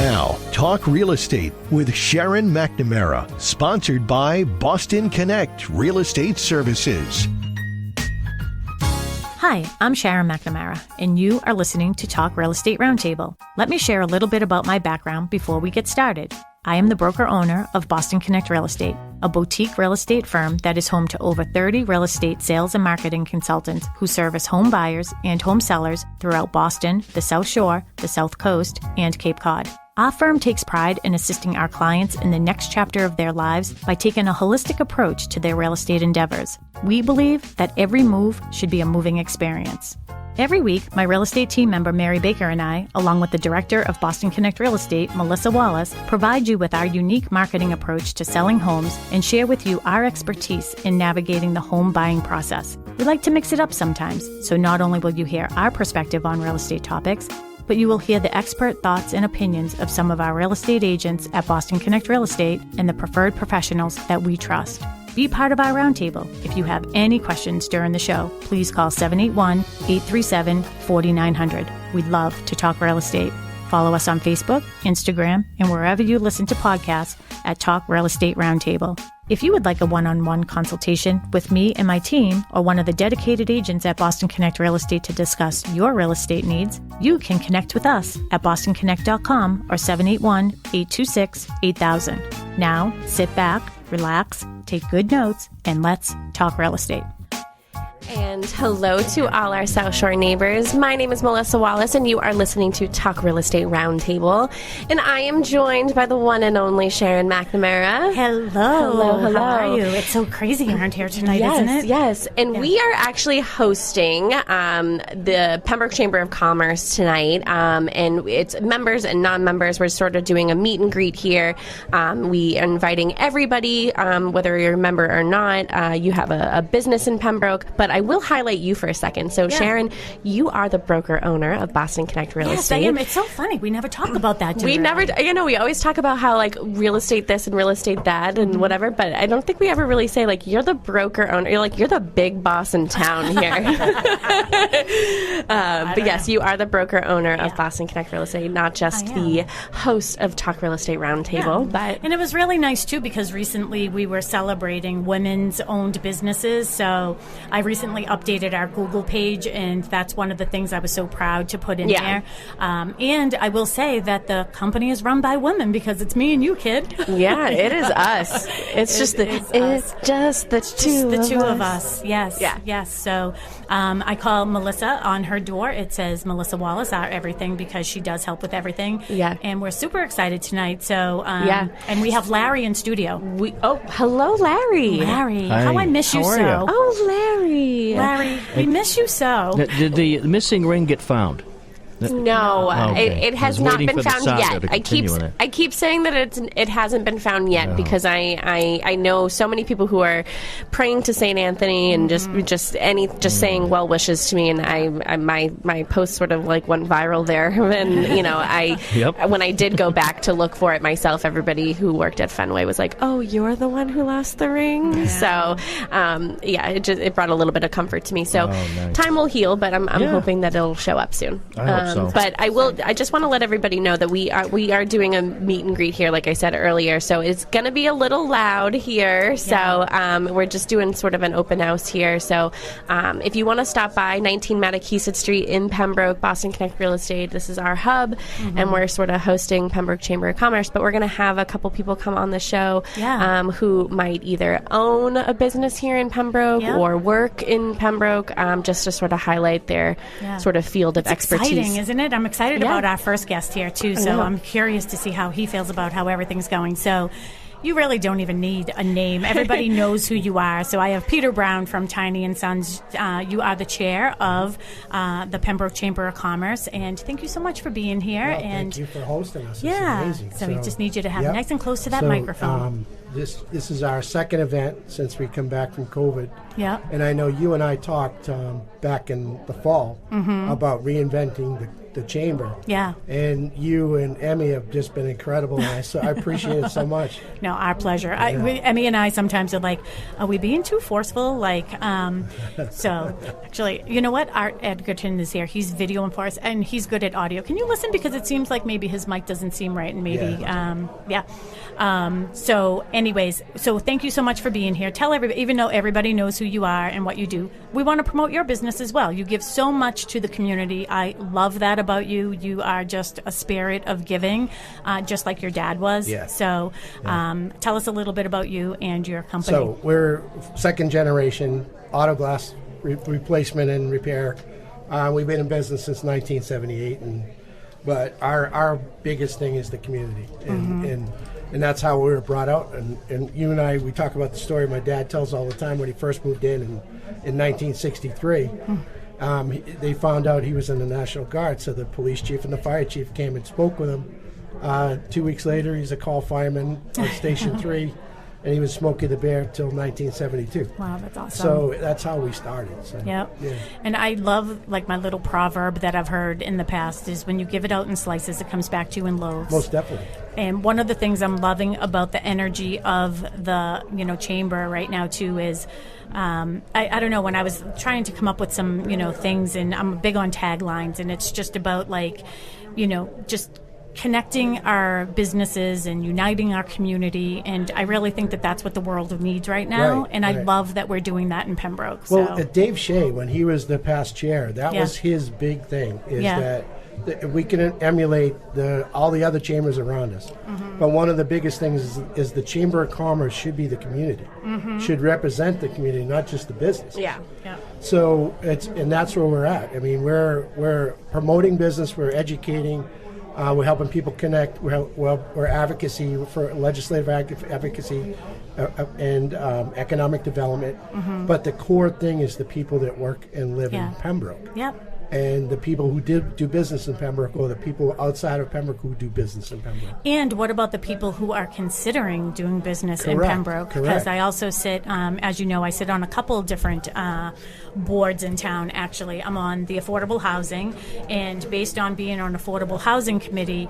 Now, Talk Real Estate with Sharon McNamara, sponsored by Boston Connect Real Estate Services. Hi, I'm Sharon McNamara, and you are listening to Talk Real Estate Roundtable. Let me share a little bit about my background before we get started. I am the broker-owner of Boston Connect Real Estate, a boutique real estate firm that is home to over 30 real estate sales and marketing consultants who service home buyers and home sellers throughout Boston, the South Shore, the South Coast, and Cape Cod. Our firm takes pride in assisting our clients in the next chapter of their lives by taking a holistic approach to their real estate endeavors. We believe that every move should be a moving experience. Every week, my real estate team member Mary Baker and I, along with the director of Boston Connect Real Estate, Melissa Wallace, provide you with our unique marketing approach to selling homes and share with you our expertise in navigating the home buying process. We like to mix it up sometimes, so not only will you hear our perspective on real estate topics, but you will hear the expert thoughts and opinions of some of our real estate agents at Boston Connect Real Estate and the preferred professionals that we trust. Be part of our roundtable. If you have any questions during the show, please call 781-837-4900. We'd love to talk real estate. Follow us on Facebook, Instagram, and wherever you listen to podcasts at Talk Real Estate Roundtable. If you would like a one-on-one consultation with me and my team or one of the dedicated agents at Boston Connect Real Estate to discuss your real estate needs, you can connect with us at bostonconnect.com or 781-826-8000. Now, sit back, relax, take good notes, and let's talk real estate. And hello to all our South Shore neighbors. My name is Melissa Wallace, and you are listening to Talk Real Estate Roundtable. And I am joined by the one and only Sharon McNamara. Hello. Hello. How are you? It's so crazy around here tonight, isn't it? Yes. And we are actually hosting the Pembroke Chamber of Commerce tonight. And it's members and non-members. We're sort of doing a meet and greet here. We are inviting everybody, whether you're a member or not. You have a business in Pembroke, but I will highlight you for a second. So, yeah. Sharon, you are the broker-owner of Boston Connect Real Estate. Yes, I am. It's so funny. We never talk about that. We always talk about how, like, real estate this and real estate that and whatever, but I don't think we ever really say, like, you're the broker-owner. You're the big boss in town here. But yes, you are the broker-owner of Boston Connect Real Estate, not just the host of Talk Real Estate Roundtable. Yeah. And it was really nice, too, because recently we were celebrating women's owned businesses. So I recently updated our Google page, and that's one of the things I was so proud to put in there. And I will say that the company is run by women because it's me and you, kid. Yeah, it is us. It's just the two of us. Yes. Yeah. Yes. So I call Melissa on her door. It says Melissa Wallace, our everything, because she does help with everything. Yeah. And we're super excited tonight. So and we have Larry in studio. Hello, Larry. Larry, how I miss you so. Oh, Larry, we miss you so. Did the missing ring get found? No, okay. it has not been found yet. I keep saying that it hasn't been found yet because I know so many people who are praying to St. Anthony and just saying well wishes to me, and I my post sort of like went viral there. And when I did go back to look for it myself, everybody who worked at Fenway was like, "Oh, you're the one who lost the ring." Yeah. So it brought a little bit of comfort to me. So nice. Time will heal, but I'm hoping that it'll show up soon. So. But I just want to let everybody know that we are doing a meet and greet here, like I said earlier. So it's going to be a little loud here. Yeah. So we're just doing sort of an open house here. So if you want to stop by 19 Mattakesett Street in Pembroke, Boston Connect Real Estate, this is our hub, and we're sort of hosting Pembroke Chamber of Commerce. But we're going to have a couple people come on the show who might either own a business here in Pembroke or work in Pembroke, just to sort of highlight their sort of field of expertise. Exciting, isn't it? I'm excited about our first guest here, too, so I'm curious to see how he feels about how everything's going. So you really don't even need a name. Everybody knows who you are. So I have Peter Brown from Tiny & Sons. You are the chair of the Pembroke Chamber of Commerce, and thank you so much for being here. Well, and thank you for hosting us. Yeah, it's amazing. So we just need you to have nice and close to that microphone. This is our second event since we come back from COVID. Yeah. And I know you and I talked back in the fall about reinventing the chamber. Yeah. And you and Emmy have just been incredible. And I appreciate it so much. No, our pleasure. Emmy and I sometimes are like, are we being too forceful? So actually, you know what? Art Edgerton is here. He's videoing for us, and he's good at audio. Can you listen? Because it seems like maybe his mic doesn't seem right, and maybe, So anyways, so thank you so much for being here. Tell everybody, even though everybody knows who you are and what you do, we want to promote your business as well. You give so much to the community. I love that about you. You are just a spirit of giving, just like your dad was. Yeah. So tell us a little bit about you and your company. So we're second generation auto glass replacement and repair. We've been in business since 1978, but our biggest thing is the community, and that's how we were brought out. And you and I, we talk about the story my dad tells all the time when he first moved in 1963. They found out he was in the National Guard, so the police chief and the fire chief came and spoke with him. 2 weeks later, he's a call fireman on Station 3, and he was Smokey the Bear till 1972. Wow, that's awesome. So that's how we started. So, Yep. Yeah. And I love, like, my little proverb that I've heard in the past is when you give it out in slices, it comes back to you in loaves. Most definitely. And one of the things I'm loving about the energy of the, chamber right now, too, is I don't know, when I was trying to come up with some, things, and I'm big on taglines, and it's just about, just connecting our businesses and uniting our community, and I really think that that's what the world needs right now, and I love that we're doing that in Pembroke. Well, Dave Shea, when he was the past chair, that was his big thing, is that we can emulate all the other chambers around us. But one of the biggest things is the Chamber of Commerce should be the community, should represent the community, not just the business. Yeah. So and that's where we're at. I mean, we're promoting business, we're educating. We're helping people connect. We're advocacy for legislative advocacy and economic development. But the core thing is the people that work and live in Pembroke. Yep. And the people who do business in Pembroke, or the people outside of Pembroke who do business in Pembroke. And what about the people who are considering doing business in Pembroke? Because I also sit, as you know, I sit on a couple of different boards in town, actually. I'm on the Affordable Housing, and based on being on Affordable Housing Committee,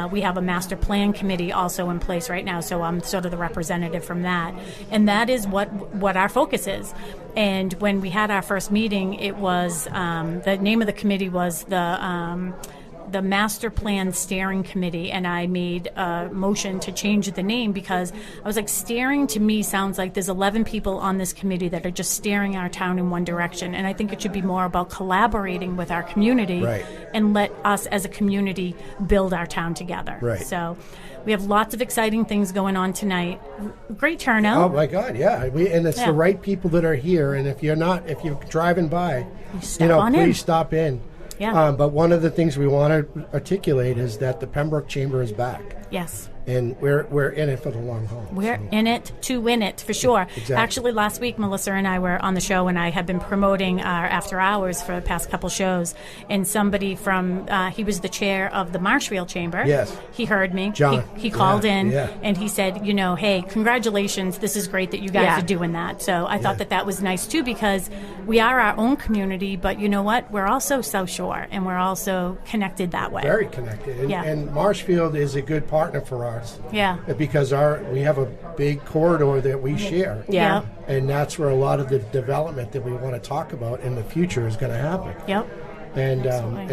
we have a master plan committee also in place right now, so I'm sort of the representative from that. And that is what our focus is. And when we had our first meeting, it was, the name of the committee was the Master Plan Steering Committee, and I made a motion to change the name because I was like, steering to me sounds like there's 11 people on this committee that are just steering our town in one direction, and I think it should be more about collaborating with our community and let us as a community build our town together. Right. So we have lots of exciting things going on tonight. Great turnout. Oh my God, yeah. And it's the right people that are here, and if you're driving by, please stop in. Yeah. But one of the things we want to articulate is that the Pembroke Chamber is back. Yes. And we're in it for the long haul. We're in it to win it, for sure. Exactly. Actually, last week, Melissa and I were on the show, and I have been promoting our after hours for the past couple shows. And somebody from, he was the chair of the Marshfield Chamber. Yes. He heard me. John. He called in, and he said, hey, congratulations. This is great that you guys are doing that. So I thought that was nice, too, because we are our own community, but you know what? We're also South Shore, and we're also connected that way. Very connected. And Marshfield is a good partner for us. Yeah. Because we have a big corridor that we share. Yeah. And that's where a lot of the development that we want to talk about in the future is going to happen. Yep. And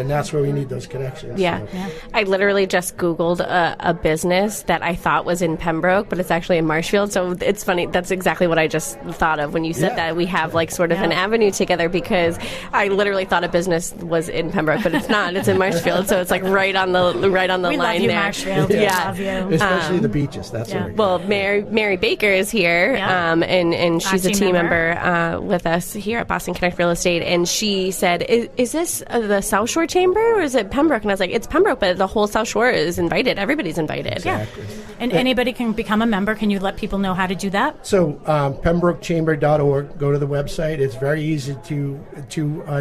that's where we need those connections. Yeah. So. I literally just Googled a business that I thought was in Pembroke, but it's actually in Marshfield. So it's funny. That's exactly what I just thought of when you said that we have sort of an avenue together, because I literally thought a business was in Pembroke, but it's not. It's in Marshfield. So it's like right on the line we love you, there. Marshfield. We love you. Especially the beaches. That's what Well, Mary Baker is here, and she's a team member with us here at Boston Connect Real Estate, and she said, "Is this the South Shore Chamber, or is it Pembroke?" And I was like, it's Pembroke, but the whole South Shore is invited. Everybody's invited. Exactly. Yeah. And anybody can become a member. Can you let people know how to do that? So PembrokeChamber.org, go to the website. It's very easy to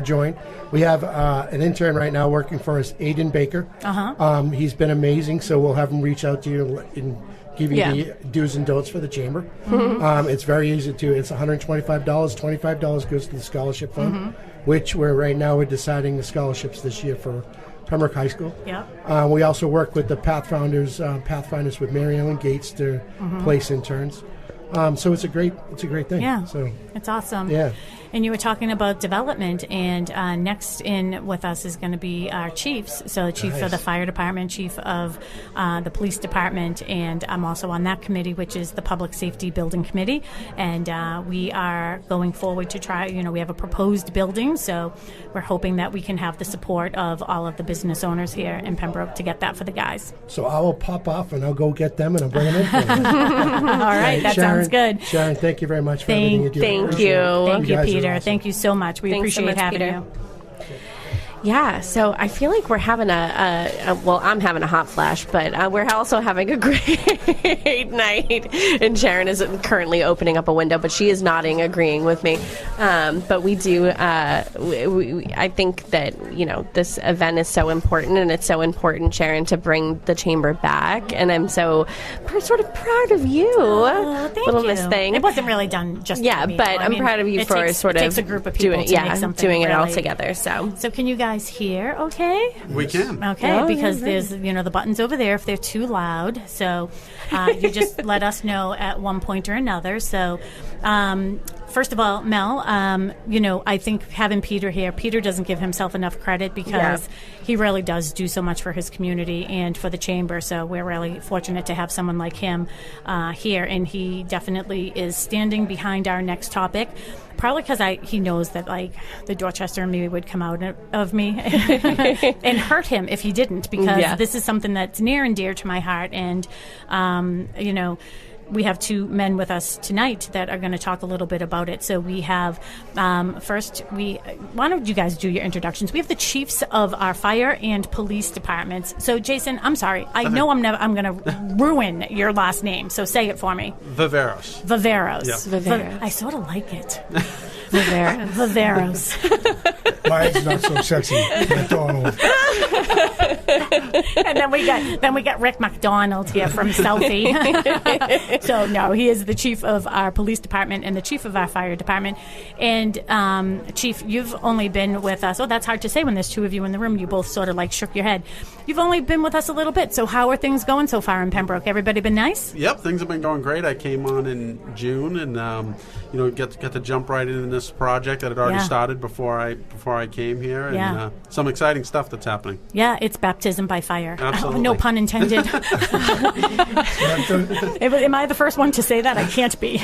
join. We have an intern right now working for us, Aiden Baker. He's been amazing, so we'll have him reach out to you and give you the do's and don'ts for the chamber. It's very easy to. It's $125. $25 goes to the scholarship fund, which we're deciding the scholarships this year for Pembroke High School. Yeah. We also work with the Pathfinders with Mary Ellen Gates to place interns. So it's a great thing. Yeah. So it's awesome. yeah. And you were talking about development, and next in with us is going to be our chiefs. So the chief of the fire department, chief of the police department, and I'm also on that committee, which is the public safety building committee. And we are going forward to try, we have a proposed building, so we're hoping that we can have the support of all of the business owners here in Pembroke to get that for the guys. So I will pop off and I'll go get them and I'll bring them in for you. All right, that Sharon, sounds good. Sharon, thank you very much for everything you do. Thank you. Thank you, guys are Peter. awesome. Thank you so much. We Thanks so appreciate much, having Peter. you. Yeah, so I feel like we're having well, I'm having a hot flash, but we're also having a great night. And Sharon is currently opening up a window, but she is nodding, agreeing with me. But we do, I think that, this event is so important, and it's so important, Sharon, to bring the chamber back. And I'm so sort of proud of you, Thank little you. Miss Thing. It wasn't really done just Yeah, for me, but though. I'm proud of you for it takes a group of people to make something doing it all really- together. So can you guys hear okay? We can. Okay, Oh, because yeah, there's, the buttons over there if they're too loud. So you just let us know at one point or another. So first of all, Mel, I think having Peter here, Peter doesn't give himself enough credit because he really does do so much for his community and for the chamber. So we're really fortunate to have someone like him here, and he definitely is standing behind our next topic. Probably because he knows that the Dorchester in me would come out of me and hurt him if he didn't, because this is something that's near and dear to my heart. And we have two men with us tonight that are going to talk a little bit about it. So we have why don't you guys do your introductions? We have the chiefs of our fire and police departments. So Jason, I'm sorry, I know I'm going to ruin your last name. So say it for me. Viveros. Viveros. Yeah. Viveros. I sort of like it. Viveros. Mine's not so sexy. McDonald. And then we got Rick McDonald here from Southie. So no, he is the chief of our police department and the chief of our fire department. And Chief, you've only been with us. Oh, that's hard to say when there's two of you in the room. You both sort of shook your head. You've only been with us a little bit. So how are things going so far in Pembroke? Everybody been nice? Yep, things have been going great. I came on in June, and get to jump right into this project that had already started before I came here, and some exciting stuff that's happening. Yeah, it's baptism by fire. Absolutely. No pun intended. Am I the first one to say that? I can't be.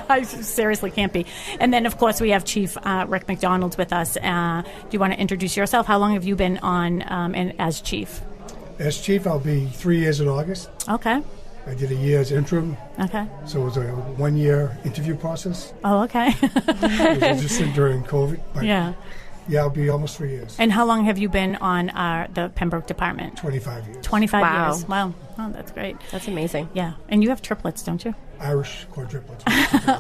I seriously can't be. And then, of course, we have Chief Rick McDonald with us. Do you want to introduce yourself? How long have you been on as chief? As chief, I'll be 3 years in August. Okay. I did a year as interim, Okay. so it was a 1-year interview process. Oh, okay. It was just during COVID. But Yeah. I'll be almost 3 years. And how long have you been on the Pembroke department? 25 years. 25 Wow. years. Wow. Oh, that's great. That's amazing. Yeah. And you have triplets, don't you? Irish quadruplets.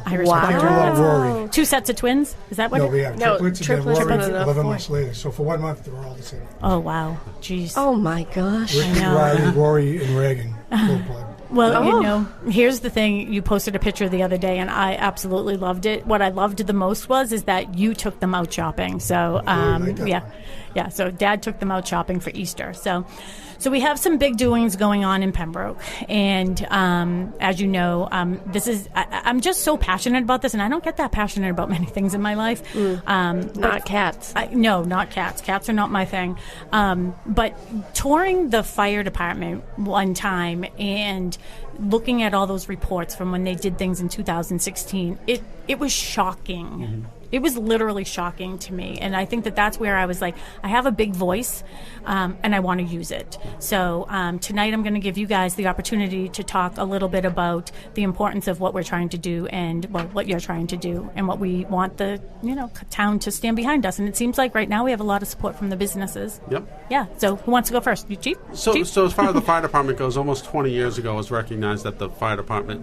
Irish Wow. I do love Rory. 2 sets of twins? Is that what No, it we have No, triplets, triplets and are then Rory enough. 11 months later. So for 1 month, they were all the same. Oh, wow. Jeez. Oh my gosh. Ricky, know. Riley, Rory, and Reagan. Full blood. Well, here's the thing. You posted a picture the other day, and I absolutely loved it. What I loved the most is that you took them out shopping. So, yeah. So Dad took them out shopping for Easter. So we have some big doings going on in Pembroke, and as you know, I'm just so passionate about this, and I don't get that passionate about many things in my life. Not cats. No, not cats. Cats are not my thing. But touring the fire department one time and looking at all those reports from when they did things in 2016, it was shocking. Mm-hmm. It was literally shocking to me. And I think that's where I was like, I have a big voice, and I want to use it. So tonight I'm going to give you guys the opportunity to talk a little bit about the importance of what we're trying to do and what you're trying to do and what we want the town to stand behind us. And it seems like right now we have a lot of support from the businesses. Yep. Yeah. So who wants to go first? You, Chief? So Chief? as far as the fire department goes, almost 20 years ago, it was recognized that the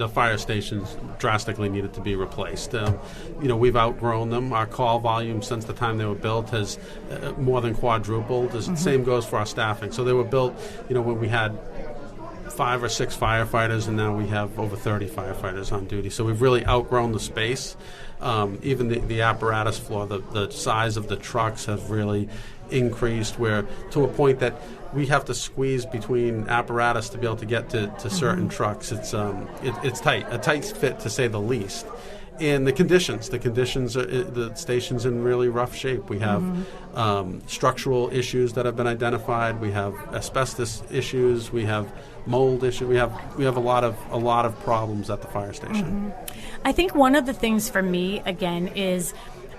fire stations drastically needed to be replaced. We've outgrown them. Our call volume since the time they were built has more than quadrupled. The same goes for our staffing. So they were built, when we had 5 or 6 firefighters, and now we have over 30 firefighters on duty. So we've really outgrown the space. Even the apparatus floor, the size of the trucks have really increased, where to a point that we have to squeeze between apparatus to be able to get to certain trucks. It's tight, a tight fit to say the least. And the conditions, the station's in really rough shape. We have structural issues that have been identified. We have asbestos issues. We have mold issues. We have a lot of problems at the fire station. I think one of the things for me, again, is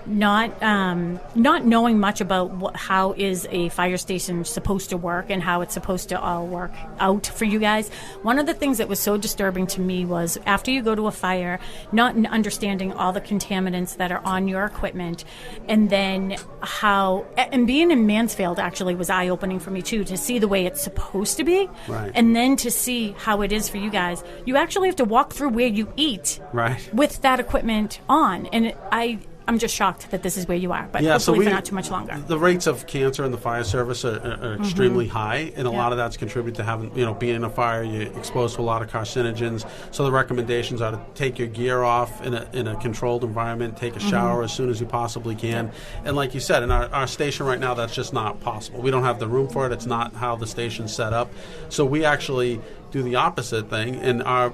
not knowing much about how is a fire station supposed to work and how it's supposed to all work out for you guys. One of the things that was so disturbing to me was after you go to a fire, not understanding all the contaminants that are on your equipment, and then and being in Mansfield actually was eye-opening for me too, to see the way it's supposed to be, right, and then to see how it is for you guys. You actually have to walk through where you eat, right, with that equipment on, and I'm just shocked that this is where you are, but hopefully for not too much longer. The rates of cancer in the fire service are extremely high, and a lot of that's contributed to having, being in a fire, you're exposed to a lot of carcinogens. So the recommendations are to take your gear off in a controlled environment, take a shower as soon as you possibly can. And like you said, in our station right now, that's just not possible. We don't have the room for it. It's not how the station's set up. So we actually do the opposite thing, and our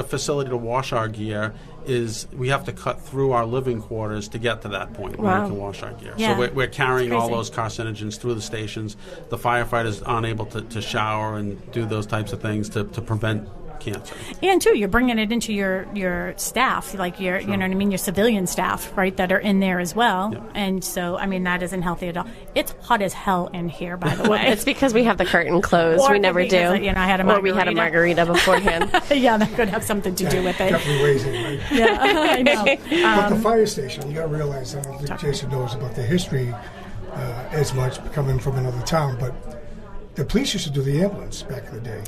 facility to wash our gear is we have to cut through our living quarters to get to that point where we can wash our gear. Yeah. So we're carrying all those carcinogens through the stations. The firefighters aren't able to shower and do those types of things to prevent cancer. And too, you're bringing it into your staff, like your, you know what I mean, your civilian staff, right, that are in there as well. Yep. And so, I mean, that isn't healthy at all. It's hot as hell in here, by the way. It's because we have the curtain closed. Or we never do. I had a margarita. Or we had a margarita beforehand. Yeah, that could have something to do with it. Definitely weighs in, right? Yeah, I know. But the fire station, you got to realize, I don't think Jason knows about the history as much, coming from another town, but the police used to do the ambulance back in the day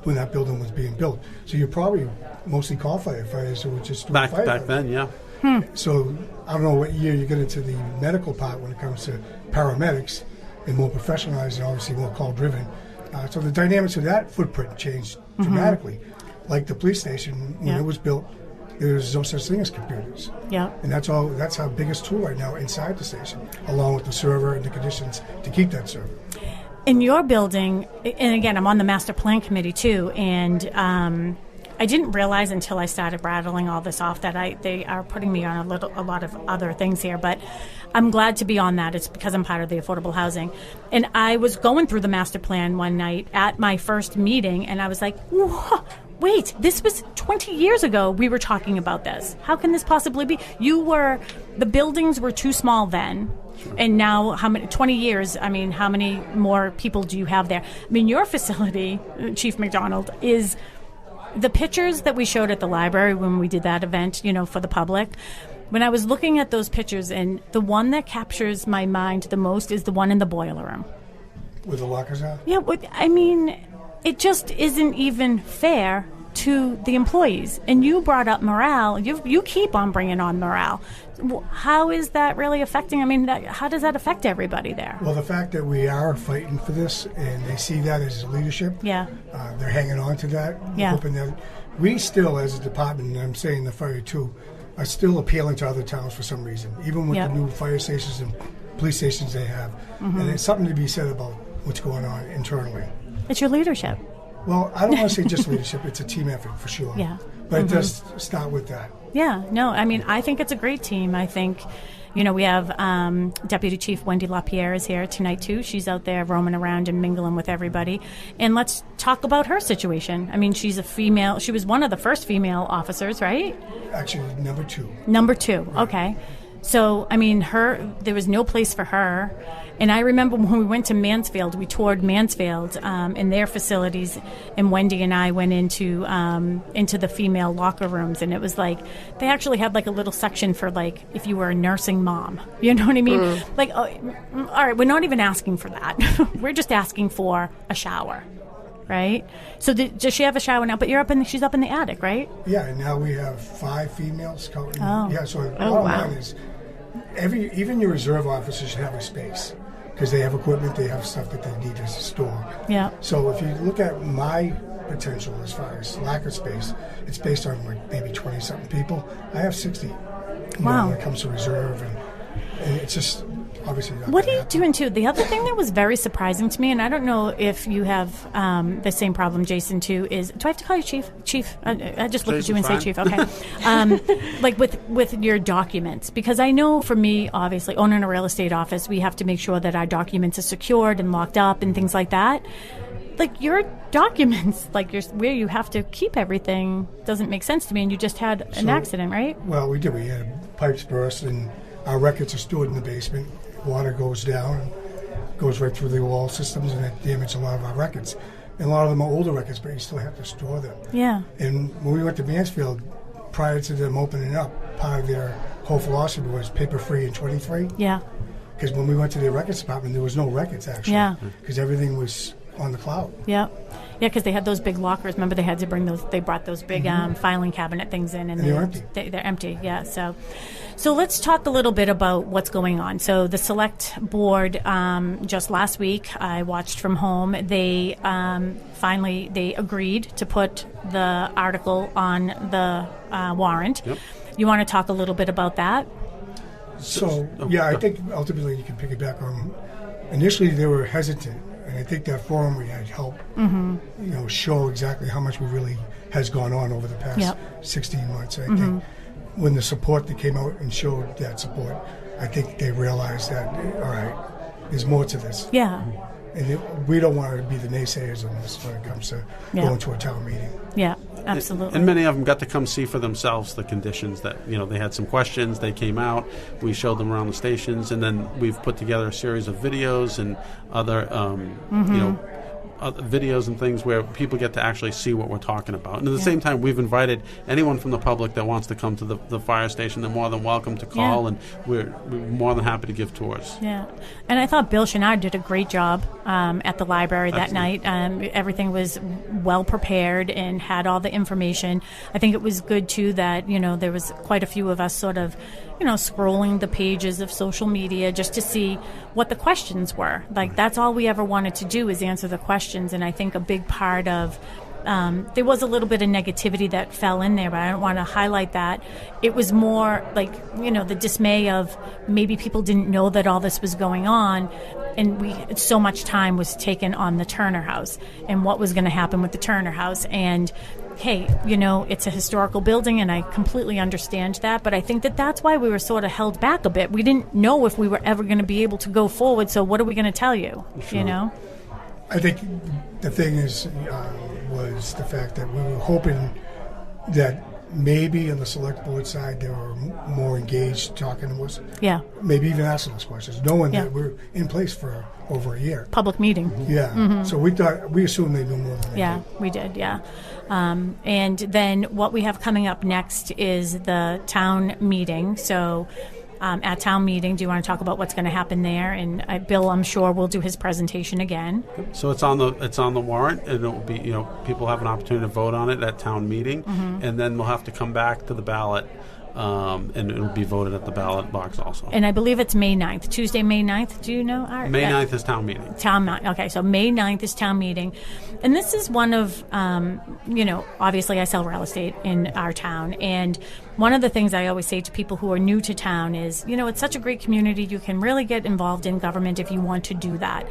when that building was being built. So you probably mostly call firefighters who would just do back then, yeah. So I don't know what year you get into the medical part when it comes to paramedics and more professionalized and obviously more call-driven. So the dynamics of that footprint changed dramatically. Like the police station, when it was built, there was no such thing as computers. Yeah. And that's our biggest tool right now inside the station, along with the server and the conditions to keep that server. In your building, and again, I'm on the master plan committee too, and I didn't realize until I started rattling all this off that they are putting me on a lot of other things here, but I'm glad to be on that. It's because I'm part of the affordable housing. And I was going through the master plan one night at my first meeting, and I was like, whoa, wait, this was 20 years ago we were talking about this. How can this possibly be? The buildings were too small then. And now, 20 years, I mean, how many more people do you have there? I mean, your facility, Chief McDonald, is the pictures that we showed at the library when we did that event, for the public. When I was looking at those pictures, and the one that captures my mind the most is the one in the boiler room. Where the lockers are? Yeah, I mean, it just isn't even fair to the employees. And you brought up morale. You keep on bringing on morale. How is that really affecting? I mean, how does that affect everybody there? Well, the fact that we are fighting for this and they see that as leadership, they're hanging on to that, hoping that we still, as a department, and I'm saying the fire too, are still appealing to other towns for some reason, even with the new fire stations and police stations they have. And there's something to be said about what's going on internally. It's your leadership. Well, I don't want to say just leadership. It's a team effort for sure. Yeah. But it does start with that. Yeah. No, I mean, I think it's a great team. I think, we have Deputy Chief Wendy LaPierre is here tonight, too. She's out there roaming around and mingling with everybody. And let's talk about her situation. I mean, she's a female. She was one of the first female officers, right? Actually, number 2. Number 2. Right. Okay. So, I mean, there was no place for her. And I remember when we went to Mansfield, we toured Mansfield in their facilities, and Wendy and I went into the female locker rooms, and it was like they actually had like a little section for like if you were a nursing mom. You know what I mean? Like, all right, we're not even asking for that. We're just asking for a shower. Right? So does she have a shower now? But she's up in the attic, right? Yeah, and now we have 5 females counting. Oh. Yeah, so the bottom line is even your reserve officers should have a space. because they have equipment, they have stuff that they need to store. Yeah. So if you look at my potential as far as lack of space, it's based on like maybe 20-something people. I have 60. Wow. When it comes to reserve, and it's just obviously not What are gonna you happen. doing too? The other thing that was very surprising to me, and I don't know if you have the same problem, Jason, too, is, do I have to call you Chief? Chief? I just look at you and say Chief. Okay. Like with your documents, because I know for me, obviously, owning a real estate office, we have to make sure that our documents are secured and locked up and things like that. Like your documents, like where you have to keep everything, doesn't make sense to me. And you just had an accident, right? Well, we did. We had pipes burst, and our records are stored in the basement. Water goes down, goes right through the wall systems, and it damaged a lot of our records. And a lot of them are older records, but you still have to store them. Yeah. And when we went to Mansfield, prior to them opening up, part of their whole philosophy was paper-free and 23. Yeah. Because when we went to the records department, there was no records, actually. Yeah. Because everything was on the cloud. Yeah. Yeah, because they had those big lockers. Remember, they had to bring those. They brought those big filing cabinet things in, and they're empty. They're empty. Yeah. So let's talk a little bit about what's going on. So the select board just last week, I watched from home. They finally they agreed to put the article on the warrant. Yep. You want to talk a little bit about that? So I think ultimately you can pick it back on. Initially, they were hesitant. And I think that forum we had helped, show exactly how much really has gone on over the past 16 months. I think when the support that came out and showed that support, I think they realized that, all right, there's more to this. Yeah. And we don't want to be the naysayers on this when it comes to going to a town meeting. Yeah, absolutely. And many of them got to come see for themselves the conditions that, they had some questions. They came out. We showed them around the stations. And then we've put together a series of videos and other, other videos and things where people get to actually see what we're talking about. And at the same time, we've invited anyone from the public that wants to come to the fire station. They're more than welcome to call, and we're more than happy to give tours. Yeah. And I thought Bill Chenard did a great job at the library that night. Everything was well prepared and had all the information. I think it was good, too, that, there was quite a few of us sort of, scrolling the pages of social media just to see what the questions were. Like, that's all we ever wanted to do is answer the questions. And I think a big part of there was a little bit of negativity that fell in there, but I don't want to highlight that. It was more like, the dismay of maybe people didn't know that all this was going on, and so much time was taken on the Turner House and what was going to happen with the Turner House. And hey, it's a historical building, and I completely understand that, but I think that's why we were sort of held back a bit. We didn't know if we were ever going to be able to go forward, so what are we going to tell you, Sure. I think the thing is, was the fact that we were hoping that maybe on the select board side they were more engaged talking to us. Yeah. Maybe even asking us questions, knowing that we're in place for over a year. Public meeting. Yeah. Mm-hmm. So we assumed they knew more than they did. Yeah, we did, yeah. And then what we have coming up next is the town meeting. So at town meeting, do you want to talk about what's going to happen there? And Bill, I'm sure, will do his presentation again. So it's on the warrant, and it will be people have an opportunity to vote on it at town meeting, and then we'll have to come back to the ballot, and it will be voted at the ballot box also. And I believe it's May 9th, Tuesday, May 9th. Do you know? May 9th is town meeting. Okay, so May 9th is town meeting. And this is one of, obviously I sell real estate in our town. And one of the things I always say to people who are new to town is, it's such a great community. You can really get involved in government if you want to do that.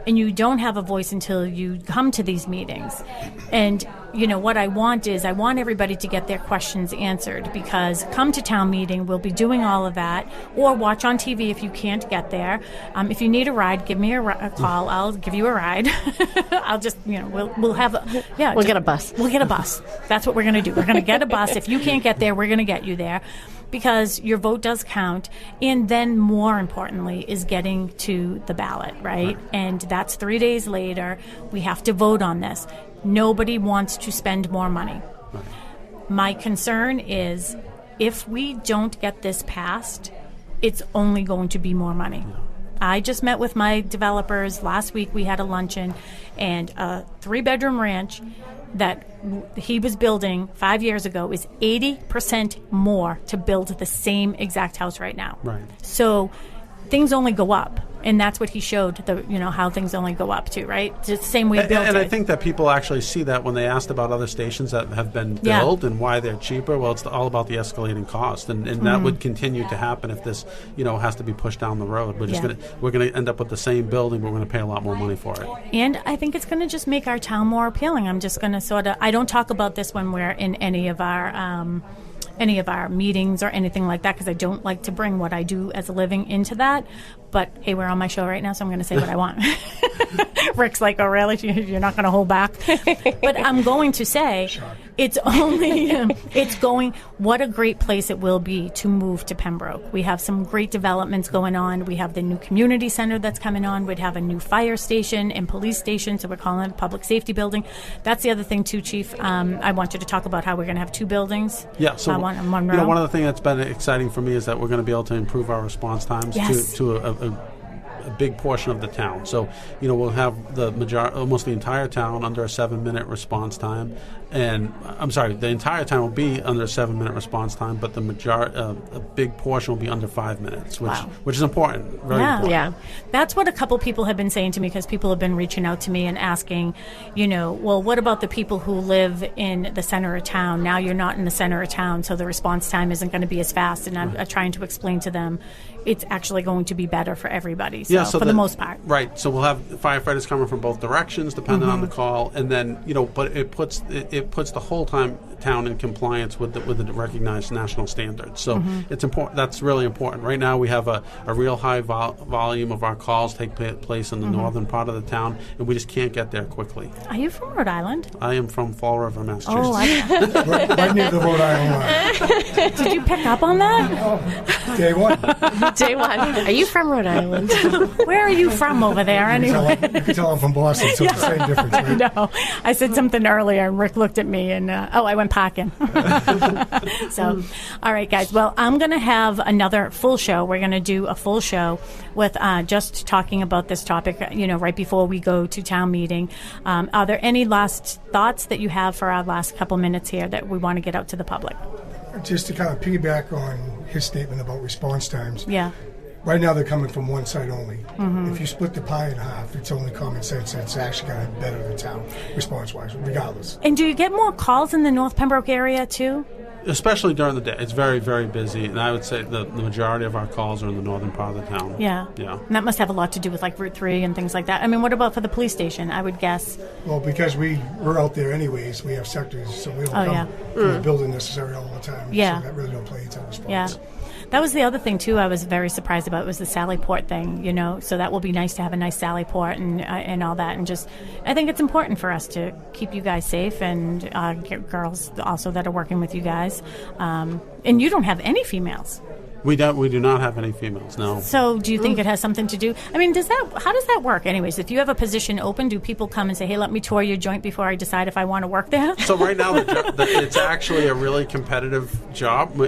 And you don't have a voice until you come to these meetings. And, what I want is I want everybody to get their questions answered, because come to town meeting, we'll be doing all of that, or watch on TV if you can't get there. If you need a ride, give me a call. I'll give you a ride. I'll just, we'll have we'll get a bus. We'll get a bus. That's what we're going to do. We're going to get a bus. If you can't get there, we're going to get you there, because your vote does count. And then more importantly is getting to the ballot, right? And that's 3 days later. We have to vote on this. Nobody wants to spend more money. My concern is if we don't get this passed, it's only going to be more money. I just met with my developers last week. We had a luncheon, and a 3-bedroom ranch that he was building 5 years ago is 80% more to build the same exact house right now. Right. So things only go up. And that's what he showed, how things only go up too, right? Just the same way Bill did. And I think that people actually see that when they asked about other stations that have been built and why they're cheaper. Well, it's all about the escalating cost, and that would continue to happen if this, has to be pushed down the road. We're gonna end up with the same building, but we're gonna pay a lot more money for it. And I think it's going to just make our town more appealing. I'm just going to I don't talk about this when we're in any of our meetings or anything like that, because I don't like to bring what I do as a living into that. But hey, we're on my show right now, so I'm going to say what I want. Rick's like, oh really? You're not going to hold back? But I'm going to say what a great place it will be to move to Pembroke. We have some great developments going on. We have the new community center that's coming on. We'd have a new fire station and police station, so we're calling it a public safety building. That's the other thing too, Chief. I want you to talk about how we're going to have two buildings. Yeah, so one row. One of the things that's been exciting for me is that we're going to be able to improve our response times to a big portion of the town. So, we'll have almost the entire town under a 7-minute response time. And the entire town will be under a 7-minute response time, but a big portion will be under 5 minutes, which is important. Very important. Yeah. That's what a couple people have been saying to me, because people have been reaching out to me and asking, well, what about the people who live in the center of town? Now you're not in the center of town, so the response time isn't going to be as fast. And I'm trying to explain to them it's actually going to be better for everybody. So for the most part. Right. So we'll have firefighters coming from both directions, depending on the call, and then but it puts the whole town in compliance with the recognized national standards. So it's important. That's really important. Right now we have a real high volume of our calls take place in the northern part of the town, and we just can't get there quickly. Are you from Rhode Island? I am from Fall River, Massachusetts. Oh, right near the Rhode Island line. Did you pick up on that? Day one. Day one. Are you from Rhode Island? Where are you from over there, anyway? You can tell I'm from Boston, so it's the same difference, right? No. I said something earlier, and Rick looked at me, and, I went parking. So, all right, guys. Well, I'm going to have another full show. We're going to do a full show with just talking about this topic, right before we go to town meeting. Are there any last thoughts that you have for our last couple minutes here that we want to get out to the public? Just to kind of piggyback on his statement about response times. Yeah. Right now they're coming from one side only. If you split the pie in half, it's only common sense that it's actually going to better the town response-wise, regardless. And do you get more calls in the North Pembroke area too? Especially during the day. It's very, very busy, and I would say the majority of our calls are in the northern part of the town. Yeah. And that must have a lot to do with like Route 3 and things like that. I mean, what about for the police station, I would guess? Well, because we're out there anyways, we have sectors, so we don't come from the building necessarily all the time. Yeah. So that really don't play into the response. Yeah. That was the other thing, too, I was very surprised about, was the Sally Port thing, So that will be nice to have a nice Sally Port and all that. And just, I think it's important for us to keep you guys safe, and girls also that are working with you guys. And you don't have any females. We do not have any females, no. So do you think it has something to do? I mean, how does that work anyways? If you have a position open, do people come and say, hey, let me tour your joint before I decide if I want to work there? So right now, it's actually a really competitive job.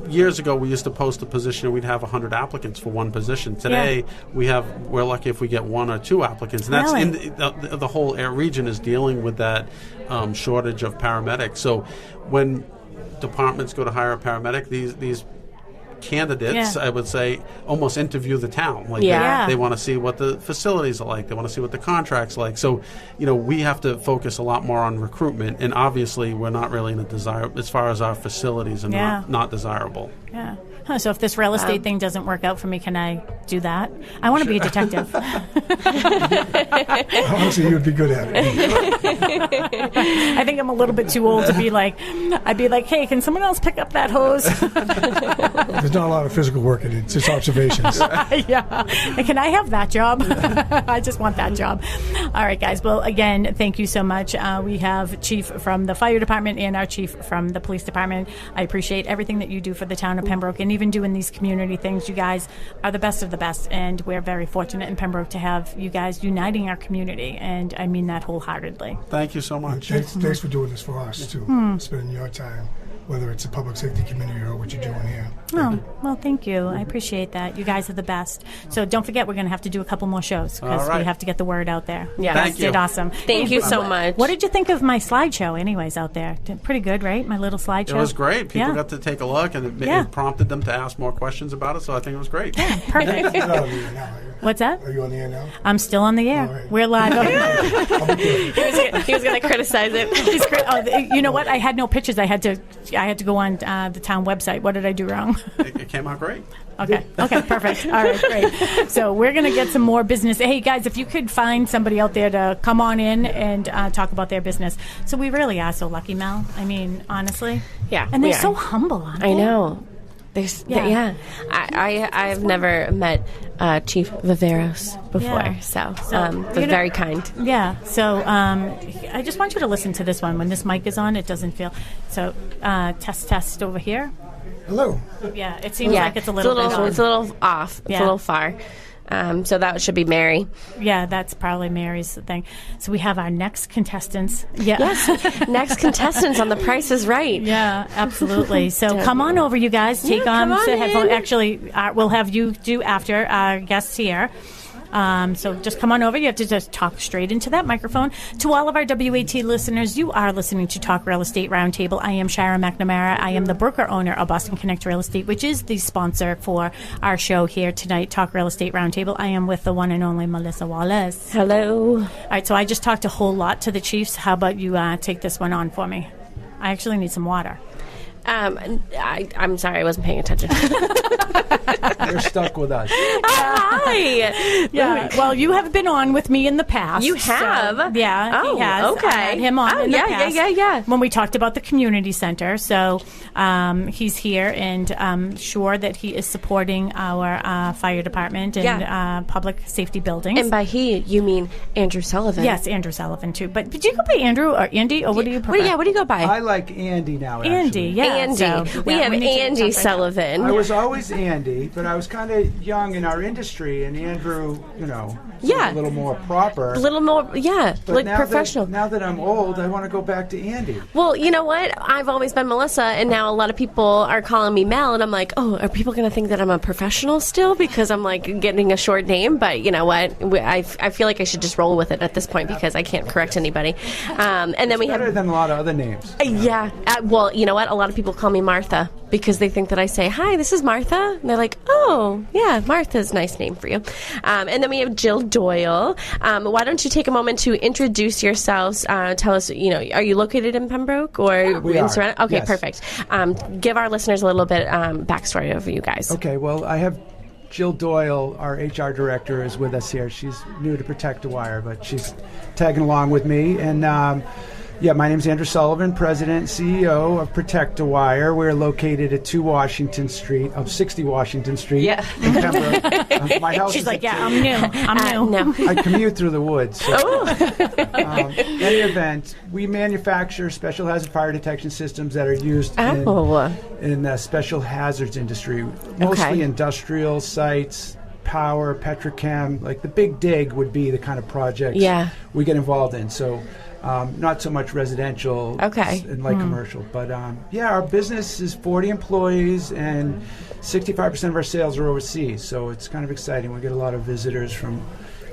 Years ago, we used to post a position and we'd have 100 applicants for one position. Today, we're lucky if we get 1 or 2 applicants. And that's in the whole region is dealing with that shortage of paramedics. So when departments go to hire a paramedic, these candidates, I would say, almost interview the town. They want to see what the facilities are like. They want to see what the contract's like. So, we have to focus a lot more on recruitment. And obviously, we're not really in a desire as far as our facilities are not desirable. Yeah. So if this real estate thing doesn't work out for me, can I do that? I want to be a detective. Honestly, you would be good at it. I think I'm a little bit too old to be like, I'd be like, hey, can someone else pick up that hose? There's not a lot of physical work in it. It's just observations. Yeah. And can I have that job? I just want that job. All right, guys. Well, again, thank you so much. We have Chief from the Fire Department and our Chief from the Police Department. I appreciate everything that you do for the town of Pembroke, and even doing these community things. You guys are the best of the best, and we're very fortunate in Pembroke to have you guys uniting our community, and I mean that wholeheartedly. Thank you so much. Thanks for doing this for us, too. Spending your time whether it's the public safety committee or what you're doing here. Oh, well, thank you. I appreciate that. You guys are the best. So don't forget, we're going to have to do a couple more shows because we have to get the word out there. Yeah, Thank you. Did awesome. Thank you so much. What did you think of my slideshow, anyways, out there? Pretty good, right? My little slideshow. It was great. People Yeah. got to take a look, and it prompted them to ask more questions about it, so I think it was great. Perfect. You're not on the air now, are you? What's that? Are you on the air now? I'm still on the air. All right. We're live. He was going to criticize it. You know what? I had no pictures. I had to go on the town website. What did I do wrong? It came out great. Okay, perfect. All right, great. So we're going to get some more business. Hey, guys, if you could find somebody out there to come on in and talk about their business. So we really are so lucky, Mel. I mean, honestly. Yeah, And they're we are. so humble, aren't they? I know. I've never met Chief Viveros before, Yeah. so you know- very kind. Yeah. So I just want you to listen to this one. When this mic is on, it doesn't feel. So test over here. Hello. Yeah, it seems like it's a little bit it's a little off. It's Yeah. a little far. So that should be Mary. Yeah, that's probably Mary's thing. So we have our next contestants. Yeah. Yes, next contestants on The Price is Right. Yeah, absolutely. So come on over, you guys. Take come on the headphone. in. Actually, we'll have you do after our guests here. So just come on over. You have to just talk straight into that microphone. To all of our WAT listeners, you are listening to Talk Real Estate Roundtable. I am Sharon McNamara. I am the broker owner of Boston Connect Real Estate, which is the sponsor for our show here tonight, Talk Real Estate Roundtable. I am with the one and only Melissa Wallace. Hello. All right, so I just talked a whole lot to the Chiefs. How about you take this one on for me? I actually need some water. I'm sorry, I wasn't paying attention. You're stuck with us. Hi. Yeah. Well, you have been on with me in the past. You have? So, yeah, Oh, he has. okay. I had him on in the past. Yeah. When we talked about the community center. So he's here, and I'm sure that he is supporting our fire department and public safety buildings. And by he, you mean Andrew Sullivan. Yes, Andrew Sullivan, too. But do you go by Andrew or Andy, or what do you prefer? What do you go by? I like Andy now, actually. Andy, yeah. Andy. So, we yeah, have need to Andy talk right now. Sullivan. I was always Andy, but I was kind of young in our industry, and Andrew, Yeah. a little more proper. A little more, But like now professional. now that I'm old, I want to go back to Andy. Well, you know what? I've always been Melissa, and now a lot of people are calling me Mel, and I'm like, oh, are people going to think that I'm a professional still because I'm like getting a short name? But you know what? I feel like I should just roll with it at this point because I can't correct anybody. And then we Better have. than a lot of other names. Yeah. Well, you know what? A lot of people call me Martha because they think that I say, hi, this is Martha. And they're like, oh, yeah, Martha's a nice name for you. And then we have Jill Doyle. Why don't you take a moment to introduce yourselves? Tell us, are you located in Pembroke or We in are. Serena? Okay, Yes. perfect. Give our listeners a little bit backstory of you guys. Okay, well, I have Jill Doyle, our HR director, is with us here. She's new to Protect the Wire, but she's tagging along with me. And my name's Andrew Sullivan, President and CEO of Protect the Wire. We're located at 2 Washington Street, of 60 Washington Street in Pembroke. My house She's is like, yeah, I'm new. No. I commute through the woods. So. In any event, we manufacture special hazard fire detection systems that are used in the special hazards industry, mostly industrial sites, power, petrochem. Like the big dig would be the kind of projects we get involved in. So not so much residential and light commercial. But our business is 40 employees and 65% of our sales are overseas. So it's kind of exciting. We get a lot of visitors from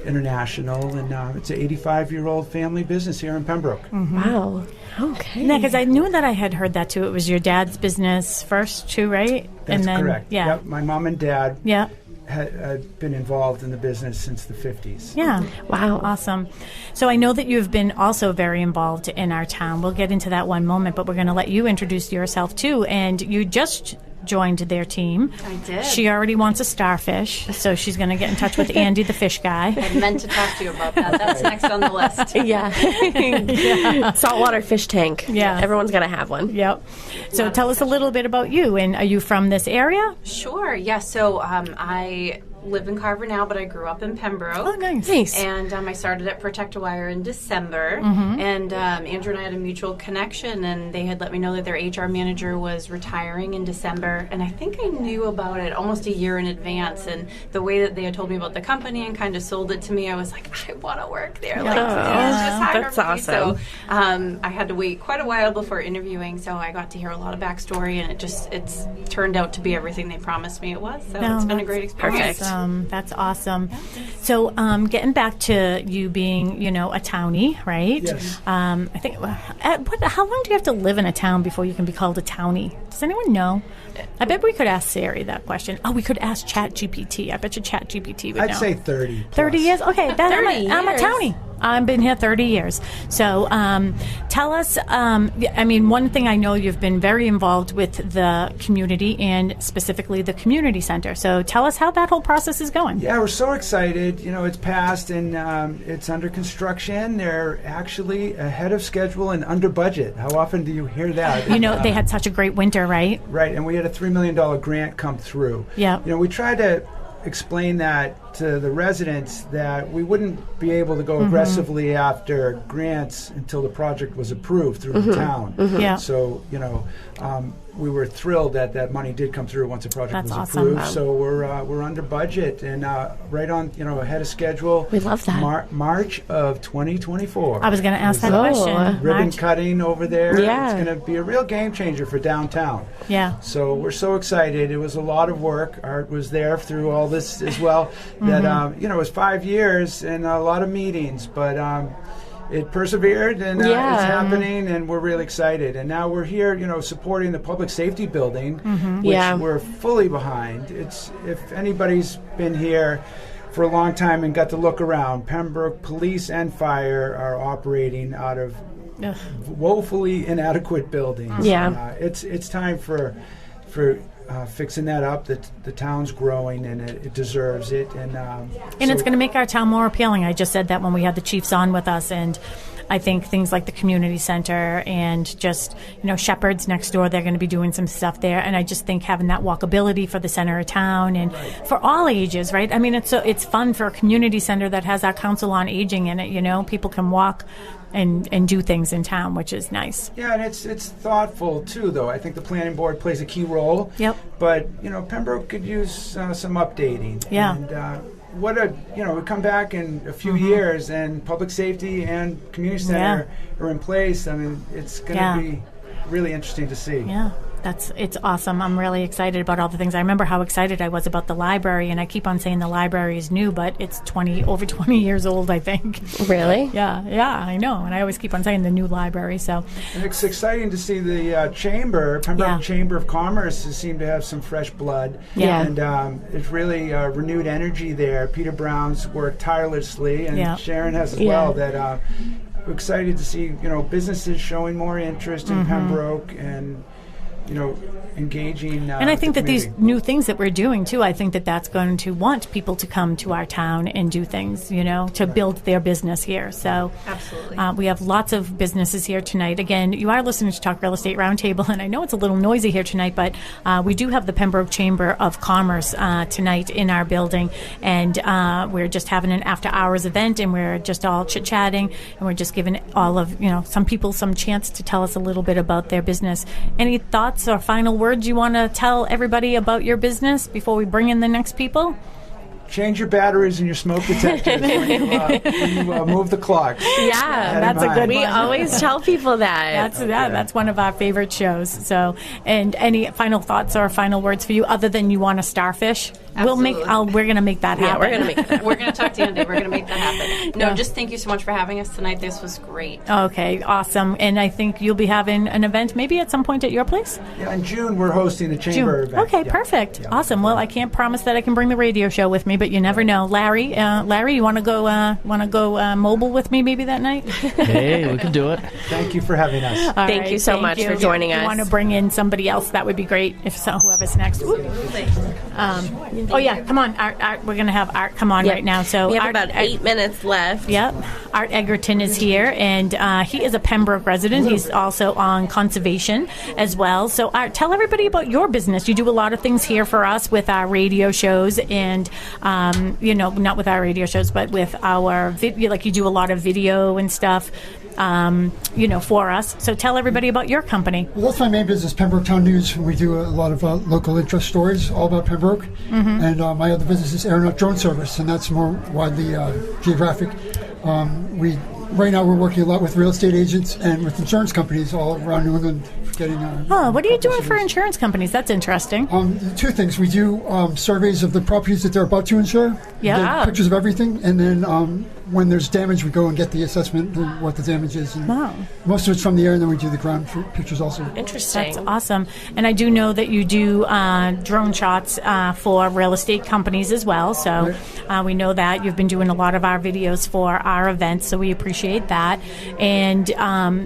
international, and it's an 85-year-old family business here in Pembroke. Mm-hmm. Wow. Okay. Yeah, because I knew that I had heard that too. It was your dad's business first too, right? That's and then, correct. Yeah. Yep, my mom and dad Yeah. had been involved in the business since the 50s. Yeah. Wow. Awesome. So I know that you've been also very involved in our town. We'll get into that one moment, but we're going to let you introduce yourself too. And you just joined their team. I did. She already wants a starfish, so she's going to get in touch with Andy, the fish guy. I meant to talk to you about that. That's next on the list. Yeah. Saltwater fish tank. Yeah. Everyone's got to have one. Yep. So tell us a little bit about you. And are you from this area? Sure. Yeah. So I live in Carver now, but I grew up in Pembroke. Oh, nice. And I started at Protect-A-Wire in December. And Andrew and I had a mutual connection, and they had let me know that their HR manager was retiring in December. And I think I knew about it almost a year in advance. And the way that they had told me about the company and kind of sold it to me, I was like, I want to work there. Like, just hire that's me. awesome. So I had to wait quite a while before interviewing, so I got to hear a lot of backstory, and it's turned out to be everything they promised me it was. So it's been a great experience. That's awesome. So getting back to you being, a townie, right? Yes. I think, how long do you have to live in a town before you can be called a townie? Does anyone know? I bet we could ask Sari that question. Oh, we could ask ChatGPT. I bet you ChatGPT would know. I'd say 30 plus. 30 years? Okay, then I'm a townie. I've been here 30 years. So tell us, one thing I know, you've been very involved with the community and specifically the community center. So tell us how that whole process is going. Yeah, we're so excited. It's passed and it's under construction. They're actually ahead of schedule and under budget. How often do you hear that? They had such a great winter, right? Right, and we had a $3 million grant come through. Yeah. We tried to explain that to the residents that we wouldn't be able to go aggressively after grants until the project was approved through the town. Yeah. So, we were thrilled that that money did come through once the project was approved. Awesome. So we're under budget and right on, ahead of schedule. We love that. March of 2024. I was going to ask that question. Ribbon cutting over there. Yeah. It's going to be a real game changer for downtown. Yeah. So we're so excited. It was a lot of work. Art was there through all this as well. That it was 5 years and a lot of meetings, but it persevered and it's happening, and we're really excited. And now we're here, supporting the public safety building, which we're fully behind. It's, if anybody's been here for a long time and got to look around, Pembroke Police and Fire are operating out of woefully inadequate buildings. Yeah. It's time for fixing that up. The town's growing and it deserves it, and it's going to make our town more appealing. I just said that when we had the chiefs on with us, and I think things like the community center and just Shepherd's next door, they're going to be doing some stuff there, and I just think having that walkability for the center of town and for all ages, right? I mean, it's fun for a community center that has our council on aging in it. People can walk and do things in town, which is nice. Yeah, and it's thoughtful too, though. I think the planning board plays a key role. Yep. But Pembroke could use some updating. Yeah. And we come back in a few years, and public safety and community center are in place. I mean, it's going to be really interesting to see. Yeah. It's awesome. I'm really excited about all the things. I remember how excited I was about the library, and I keep on saying the library is new, but it's over 20 years old, I think. Really? Yeah, I know. And I always keep on saying the new library. So and it's exciting to see the Pembroke Chamber of Commerce seem to have some fresh blood. Yeah. And it's really renewed energy there. Peter Brown's worked tirelessly, and Sharon has as well. That we're excited to see businesses showing more interest in Pembroke and engaging. And I think that these new things that we're doing too, I think that that's going to want people to come to our town and do things, to build their business here. So absolutely, we have lots of businesses here tonight. Again, you are listening to Talk Real Estate Roundtable, and I know it's a little noisy here tonight, but we do have the Pembroke Chamber of Commerce tonight in our building, and we're just having an after-hours event, and we're just all chit-chatting, and we're just giving all of some people some chance to tell us a little bit about their business. Any thoughts or final words you want to tell everybody about your business before we bring in the next people? Change your batteries and your smoke detectors when you move the clocks. Yeah, that's a good one. We always tell people that. That's one of our favorite shows. So, and any final thoughts or final words for you other than you want a starfish? Absolutely. We're going to make that happen. Yeah, we're going to make it happen. We're going to talk to you one day. We're going to make that happen. No, just thank you so much for having us tonight. This was great. Okay, awesome. And I think you'll be having an event maybe at some point at your place? Yeah, in June we're hosting the Chamber event. Okay, perfect. Yeah. Awesome. Well, I can't promise that I can bring the radio show with me, but you never know. Larry, you want to go mobile with me maybe that night? Hey, we can do it. Thank you for having us. Thank you so much for joining us. If you want to bring in somebody else, that would be great. If so, whoever's next. Oh yeah, come on, Art. We're gonna have Art come on right now. So we have Art, about 8 minutes left. Yep, Art Egerton is here, and he is a Pembroke resident. He's also on conservation as well. So Art, tell everybody about your business. You do a lot of things here for us with our radio shows, and not with our radio shows, but with our video. Like you do a lot of video and stuff. For us. So tell everybody about your company. Well, that's my main business, Pembroke Town News. We do a lot of local interest stories all about Pembroke. Mm-hmm. And my other business is Aeronaut Drone Service, and that's more widely geographic. Right now we're working a lot with real estate agents and with insurance companies all around New England. What are you doing for insurance companies? That's interesting. Two things. We do surveys of the properties that they're about to insure. Yeah. Pictures of everything. And then when there's damage, we go and get the assessment and what the damage is. And most of it's from the air, and then we do the ground pictures also. Interesting. That's awesome. And I do know that you do drone shots for real estate companies as well. So we know that. You've been doing a lot of our videos for our events, so we appreciate that. And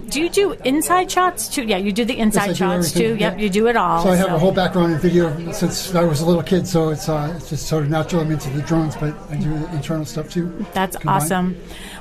do you do inside shots too? Yeah, you do the inside shots too. Yep, you do it all. So I have a whole background in video since I was a little kid, so it's just sort of natural. I'm into the drones, but I do the internal stuff too. That's awesome.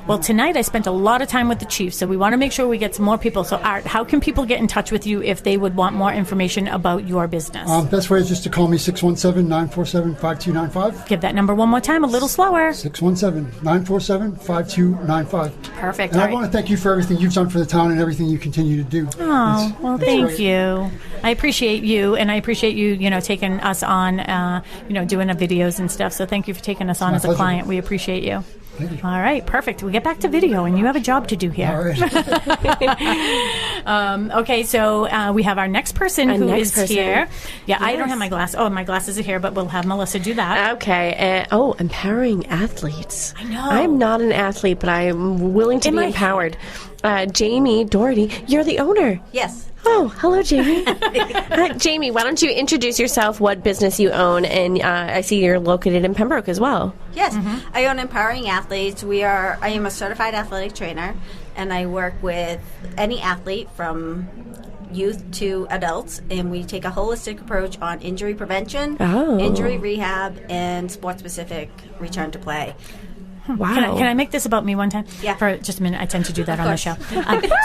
Well, tonight I spent a lot of time with the chief, so we want to make sure we get some more people. So Art, how can people get in touch with you if they would want more information about your business? Best way is just to call me 617-947-5295. Give that number one more time, a little slower. 617-947-5295. Perfect. And I want to thank you for everything you've done for the town and everything you continue to do. Oh, well, thank you. I appreciate you, and I appreciate you, taking us on, doing the videos and stuff. So thank you for taking us on as a client. We appreciate you. Thank you. All right, perfect. We'll get back to video, and you have a job to do here. All right. Okay, so we have our next person who is here. Yeah, yes. I don't have my glass. Oh, my glasses are here, but we'll have Melissa do that. Okay. Empowering athletes. I know. I'm not an athlete, but I'm willing to be empowered. Jamie Doherty, you're the owner. Yes. Oh, hello, Jamie. Jamie, why don't you introduce yourself, what business you own, and I see you're located in Pembroke as well. Yes, I own Empowering Athletes. I am a certified athletic trainer, and I work with any athlete from youth to adults, and we take a holistic approach on injury prevention, injury rehab, and sport-specific return to play. Wow. Can I make this about me one time? Yeah. For just a minute. I tend to do that on the show.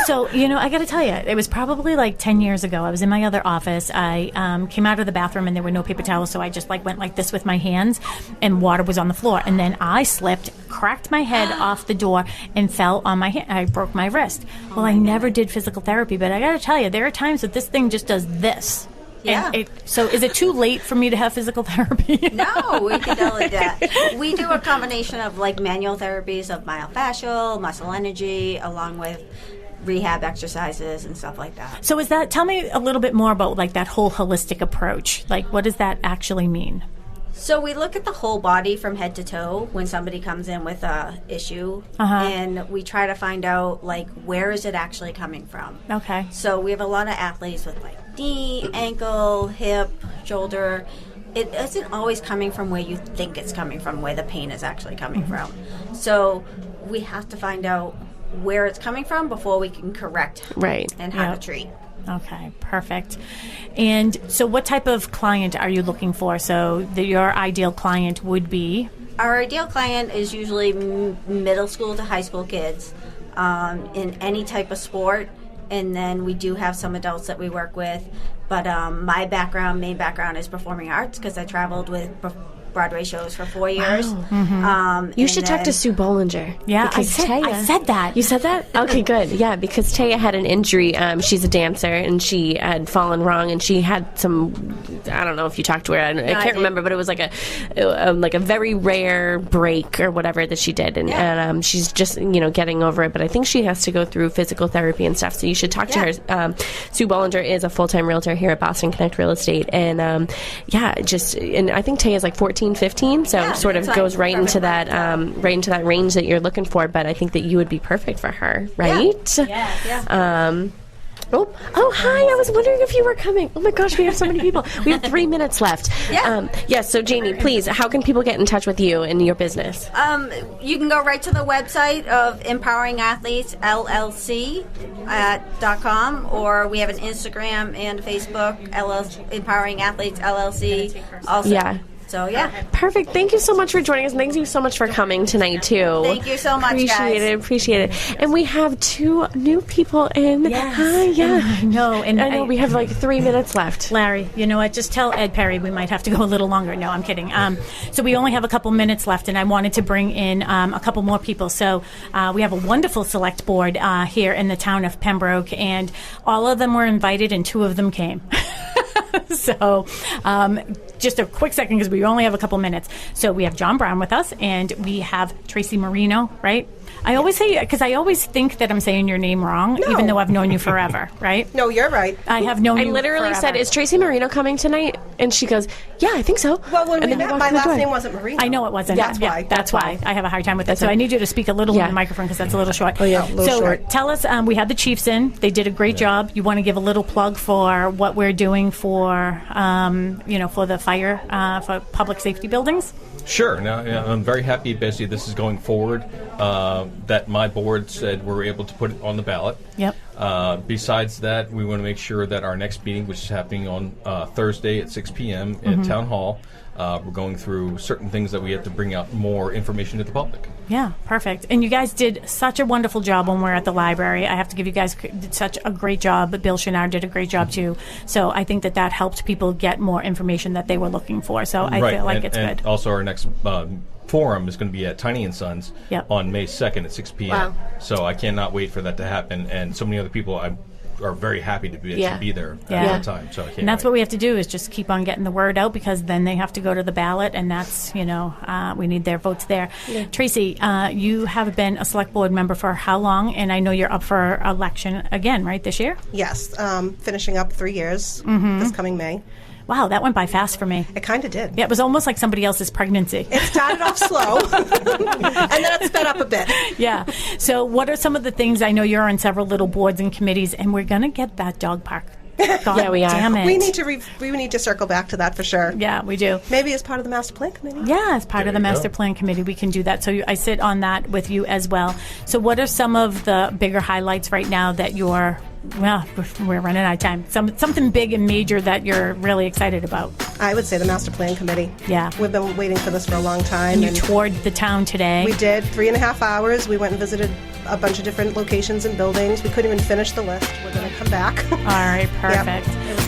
So, I got to tell you, it was probably like 10 years ago. I was in my other office. I came out of the bathroom and there were no paper towels, so I just went like this with my hands, and water was on the floor. And then I slipped, cracked my head off the door, and fell on my hand. I broke my wrist. Well, I never did physical therapy, but I got to tell you, there are times that this thing just does this. Yeah. So is it too late for me to have physical therapy? No, we can totally do that. We do a combination of manual therapies of myofascial, muscle energy, along with rehab exercises and stuff like that. So tell me a little bit more about that whole holistic approach. What does that actually mean? So we look at the whole body from head to toe when somebody comes in with a issue, and we try to find out where is it actually coming from. Okay. So we have a lot of athletes with knee, ankle, hip, shoulder. It isn't always coming from where you think it's coming from, where the pain is actually coming from. So we have to find out where it's coming from before we can correct and how to treat. Okay, perfect. And so what type of client are you looking for? So your ideal client would be? Our ideal client is usually middle school to high school kids in any type of sport. And then we do have some adults that we work with. But my main background is performing arts, because I traveled with Broadway shows for 4 years. Wow. You should talk to Sue Bollinger. Yeah, I said that. You said that? Okay, good. Yeah, because Taya had an injury. She's a dancer, and she had fallen wrong, and she had some, I don't know if you talked to her. I can't remember, but it was a very rare break or whatever that she did. And she's just, getting over it. But I think she has to go through physical therapy and stuff. So you should talk to her. Sue Bollinger is a full-time realtor here at Boston Connect Real Estate. And and I think Taya's 14, 15, so sort of goes right into that range that you're looking for. But I think that you would be perfect for her, right? Yeah. Oh, hi. I was wondering if you were coming. Oh, my gosh, we have so many people. We have 3 minutes left. Yes, so Jamie, please, how can people get in touch with you and your business? You can go right to the website of Empowering Athletes LLC.com, or we have an Instagram and Facebook, Empowering Athletes LLC. Also. Yeah. So, yeah. Perfect. Thank you so much for joining us. And thank you so much for coming tonight, too. Thank you so much, guys. Appreciate it. And we have 2 new people in. Yes. Hi, yeah. I know. And I know we have like 3 minutes left. Larry, you know what? Just tell Ed Perry we might have to go a little longer. No, I'm kidding. So we only have a couple minutes left, and I wanted to bring in a couple more people. So we have a wonderful select board here in the town of Pembroke, and all of them were invited, and 2 of them came. So just a quick second, because we only have a couple minutes. So we have John Brown with us, and we have Tracy Marino, right? I always say, because I always think that I'm saying your name wrong, even though I've known you forever, right? No, you're right. I have known you I literally forever. said, is Tracy Marino coming tonight? And she goes, yeah, I think so. Well, when and we met, my last name wasn't Marino. I know it wasn't. That's why. That's why. I have a hard time with that. So I need you to speak a little in the microphone, because that's a little short. Oh, yeah, a little short. Tell us, we had the Chiefs in. They did a great job. You want to give a little plug for what we're doing for, for the fire, for public safety buildings? Sure. Now, I'm very happy, basically, this is going forward, that my board said we're able to put it on the ballot. Yep. Besides that, we want to make sure that our next meeting, which is happening on Thursday at 6 p.m. at Town Hall, we're going through certain things that we have to bring out more information to the public. Yeah, perfect. And you guys did such a wonderful job when we were at the library. I have to give you guys did such a great job. But Bill Chenard did a great job too. So I think that helped people get more information that they were looking for. So I feel like it's and good. Also, our next forum is going to be at Tiny & Sons on May 2nd at 6 p.m. Wow. So I cannot wait for that to happen. And so many other people are very happy to be there at that time. So I can't that's wait. what we have to do, is just keep on getting the word out, because then they have to go to the ballot, and that's, we need their votes there. Yeah. Tracy, you have been a select board member for how long? And I know you're up for election again, right, this year? Yes, finishing up 3 years this coming May. Wow, that went by fast for me. It kind of did. Yeah, it was almost like somebody else's pregnancy. It started off slow, and then it sped up a bit. Yeah. So what are some of the things, I know you're on several little boards and committees, and we're going to get that dog park. God, yeah, we are. Damn it. We need to circle back to that for sure. Yeah, we do. Maybe as part of the master plan committee. Yeah, as part of the master plan committee, we can do that. So I sit on that with you as well. So what are some of the bigger highlights right now that you're, well, we're running out of time, something big and major that you're really excited about? I would say the master plan committee. Yeah. We've been waiting for this for a long time. And you toured the town today. We did, 3.5 hours. We went and visited a bunch of different locations and buildings. We couldn't even finish the list. We're going to come back. All right, perfect. Yep. It was